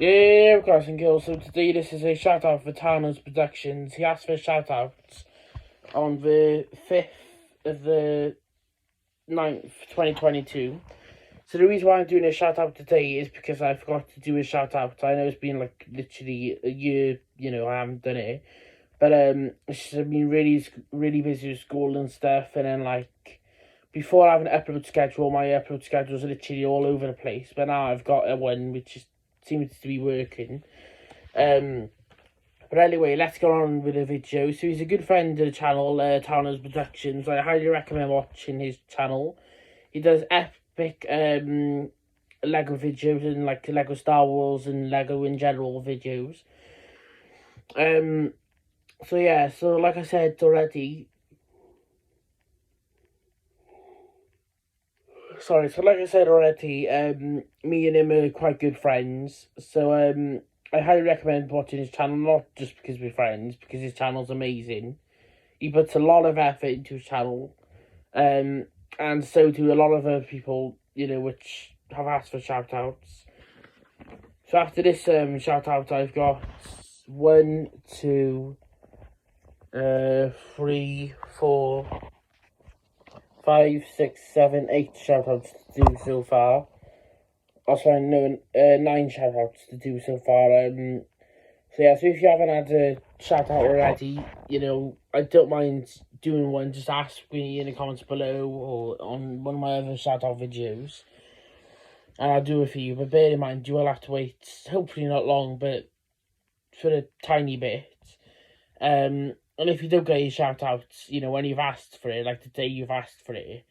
Yeah, guys and girls, so today this is a shout out for Thanos Productions. He asked for shout outs on the 5th of the 9th, 2022. So the reason why I'm doing a shout out today is because I forgot to do a shout out. I know it's been like literally a year, I haven't done it. But it's just been really busy with school and stuff, and then before I have an upload schedule, my upload schedules are literally all over the place. But now I've got a one which seems to be working. But anyway, let's go on with the video. So he's a good friend of the channel, Thanos Productions. I highly recommend watching his channel. He does epic Lego videos and like Lego Star Wars and Lego in general videos. So yeah, so like I said already, me and him are quite good friends. So I highly recommend watching his channel, not just because we're friends, because his channel's amazing. He puts a lot of effort into his channel, and so do a lot of other people, which have asked for shout outs. So after this shout out, I've got 1, 2, 3, 4, 5, 6, 7, 8 shout outs to do so far. Also, 9 shout outs to do so far. So yeah, so if you haven't had a shout out already, I don't mind doing one. Just ask me in the comments below or on one of my other shout out videos, and I'll do it for you. But bear in mind, you will have to wait. Hopefully not long, but for a tiny bit. And if you don't get your shout outs, when you've asked for it, like the day you've asked for it,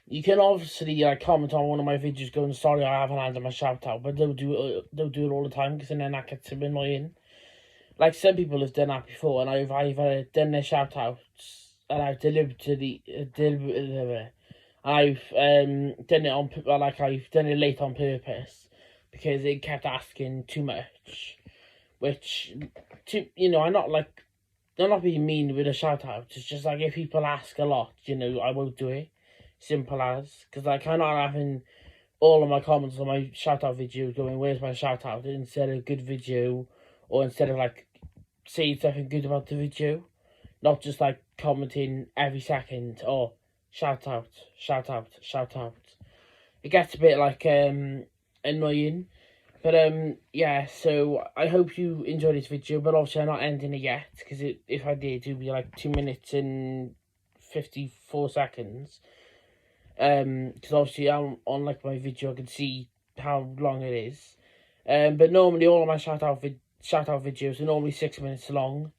you can obviously comment on one of my videos going, sorry I haven't had my shout out, but don't do it all the time, because then that gets a bit annoying. Like some people have done that before, and I've done their shout outs and I've done it late on purpose because it kept asking too much. Which, I'm not being mean with a shout out. It's just like if people ask a lot, I won't do it. Simple as, because I'm not having all of my comments on my shout out video going, where's my shout out, instead of good video, or instead of saying something good about the video, not just commenting every second or shout out. It gets a bit annoying. But yeah, so I hope you enjoyed this video, but obviously I'm not ending it yet, because if I did, it would be 2 minutes and 54 seconds. Because obviously I'm on my video, I can see how long it is. But normally all of my shout out videos are normally 6 minutes long.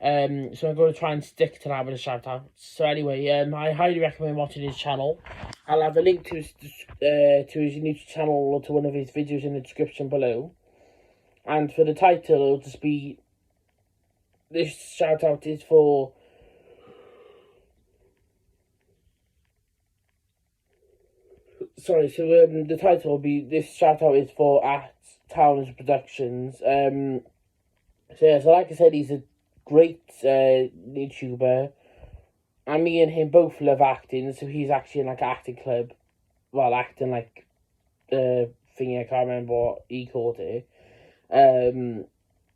So I'm going to try and stick to that with the shout outs. So anyway, I highly recommend watching his channel. I'll have a link to his YouTube channel or to one of his videos in the description below. And for the title, it'll just be, this shout out is for the title will be, this shout out is for @Thanos Productions. So yeah, so like I said, he's a great YouTuber, and me and him both love acting. So he's actually in an acting club, acting thingy, I can't remember what he called it. And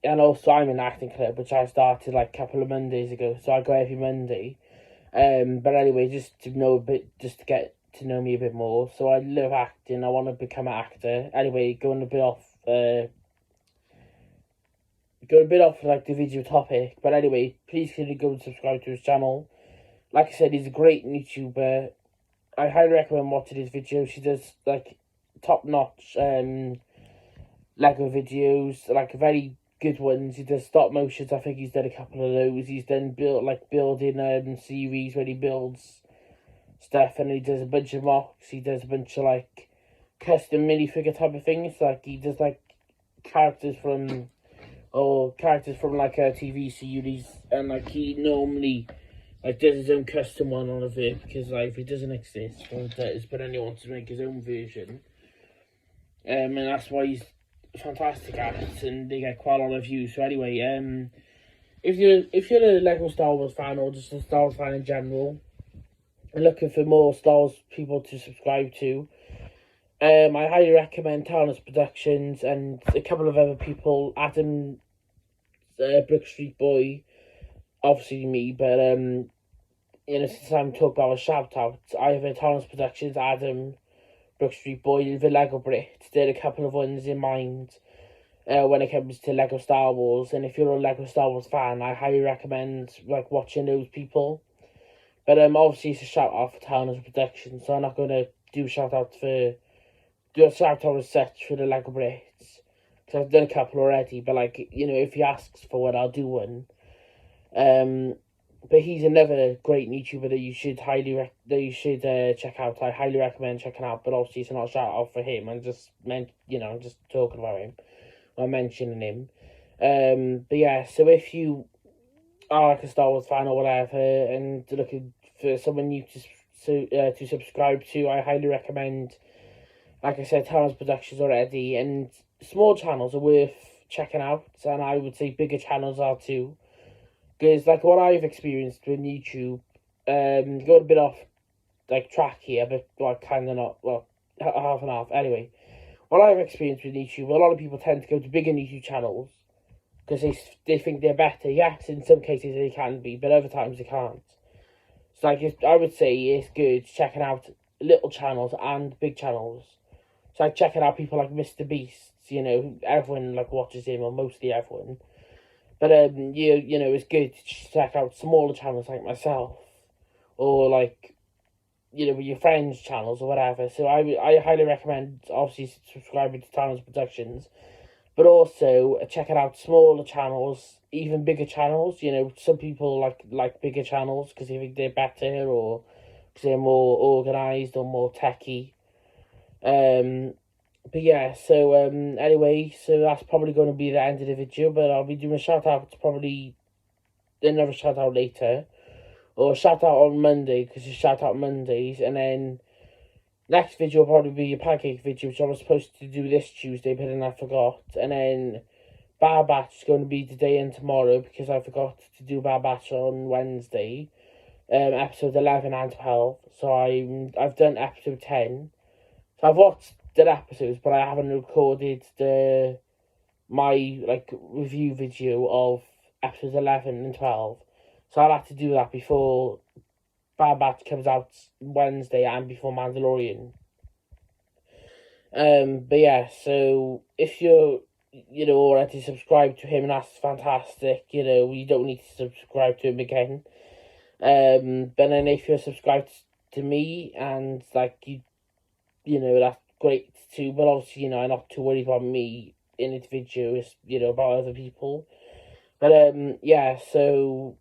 also I'm in an acting club, which I started a couple of Mondays ago. So I go every Monday. But anyway, just to get to know me a bit more. So I love acting. I want to become an actor. Anyway, going a bit off the video topic. But anyway, please can you go and subscribe to his channel. Like I said, he's a great YouTuber. I highly recommend watching his videos. He does top-notch Lego videos, very good ones. He does stop motions. I think he's done a couple of those. He's done building series where he builds stuff, and he does a bunch of mocks. He does a bunch of custom minifigure type of things. He does characters from a TV series, and he normally does his own custom one on of it, because if it doesn't exist, well it does, but then he wants to make his own version. And that's why he's fantastic at it, and they get quite a lot of views. So anyway, if you're a Lego Star Wars fan, or just a Star Wars fan in general, and looking for more Star Wars people to subscribe to, I highly recommend Thomas Productions and a couple of other people. Adam, Brook Street Boy, obviously me, but since I'm talking about a shout out, either Thomas Productions, Adam, Brook Street Boy, and the Lego Brits. There are a couple of ones in mind when it comes to Lego Star Wars, and if you're a Lego Star Wars fan, I highly recommend watching those people. But obviously it's a shout out for Thomas Productions, so I'm not gonna do a shout out as such for the Lego Brits, because I've done a couple already. But if he asks for one, I'll do one. But he's another great YouTuber that you should check out. I highly recommend checking out. But obviously, it's not a shout out for him. I'm just talking about him or mentioning him. But yeah, so if you are like a Star Wars fan or whatever, and looking for someone new to subscribe to, I highly recommend. Like I said, Thomas Productions already, and small channels are worth checking out, and I would say bigger channels are too. Because what I've experienced with YouTube, going a bit off track here, but kind of not, half and half. Anyway, what I've experienced with YouTube, a lot of people tend to go to bigger YouTube channels because they think they're better. Yes, in some cases they can be, but other times they can't. So I would say it's good checking out little channels and big channels. So checking out people like Mr. Beast, everyone watches him, or mostly everyone. But it's good to check out smaller channels like myself, or with your friends' channels or whatever. So I highly recommend obviously subscribing to Thomas Productions, but also checking out smaller channels, even bigger channels. Some people like bigger channels because they think they're better, or because they're more organised or more techie. But yeah, so anyway, so that's probably going to be the end of the video, but I'll be doing a shout out to probably another shout out later, or a shout out on Monday, because it's shout out Mondays, and then next video will probably be a pancake video, which I was supposed to do this Tuesday, but then I forgot, and then Bad Batch is going to be today and tomorrow, because I forgot to do Bad Batch on Wednesday, episode 11 and 12, so I've done episode 10, so I've watched the episodes, but I haven't recorded my review video of episodes 11 and 12. So I'll have to do that before Bad Batch comes out Wednesday and before Mandalorian. But yeah, so if you're already subscribed to him, that's fantastic. You don't need to subscribe to him again. But then if you're subscribed to me and that's great too, but obviously, I'm not too worried about me in this video, it's, about other people. But, yeah, so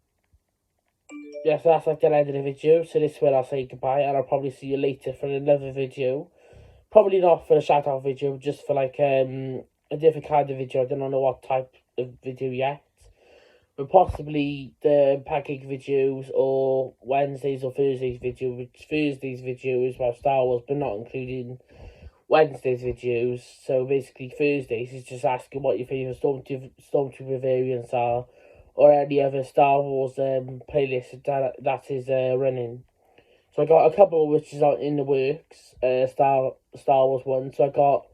that's the end of the video, so this is where I'll say goodbye, and I'll probably see you later for another video. Probably not for a shout-out video, just for, a different kind of video. I don't know what type of video yet. But possibly the pancake videos, or Wednesdays or Thursdays video, which Thursday's video is about Star Wars, but not including Wednesday's videos. So basically Thursdays is just asking what your favourite Stormtrooper variants are, or any other Star Wars playlist that is running. So I got a couple which is in the works, Star Wars one. So I got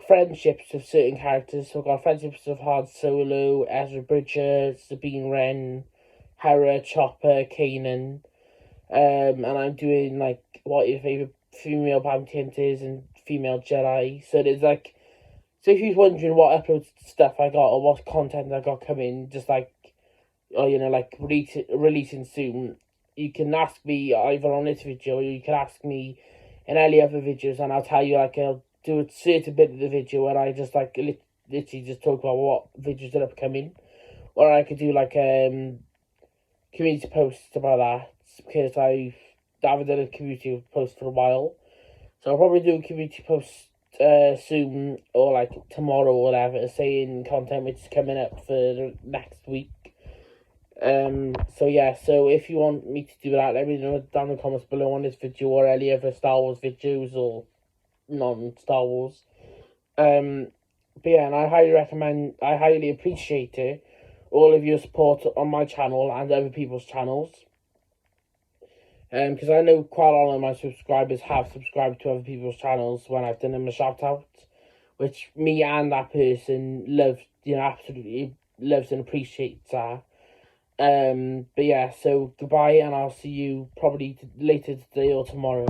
friendships with certain characters. So I got friendships with Han Solo, Ezra Bridger, Sabine Wren, Hera, Chopper, Kanan. And I'm doing what your favourite female bounty hunters and female Jedi. So there's so if you're wondering what upload stuff I got or what content I got coming, just releasing soon, you can ask me either on this video, or you can ask me in any other videos, and I'll tell you I'll do a certain bit of the video where I just literally just talk about what videos are upcoming, or I could do community posts about that, because I haven't done a community post for a while. So I'll probably do a community post soon, or tomorrow or whatever, saying content which is coming up for the next week. So yeah, so if you want me to do that, let me know down in the comments below on this video, or any other Star Wars videos or non-Star Wars. But yeah, and I highly appreciate it, all of your support on my channel and other people's channels. Because I know quite a lot of my subscribers have subscribed to other people's channels when I've done them a shout out, which me and that person loved, absolutely loves and appreciates that. But yeah, so goodbye, and I'll see you probably later today or tomorrow.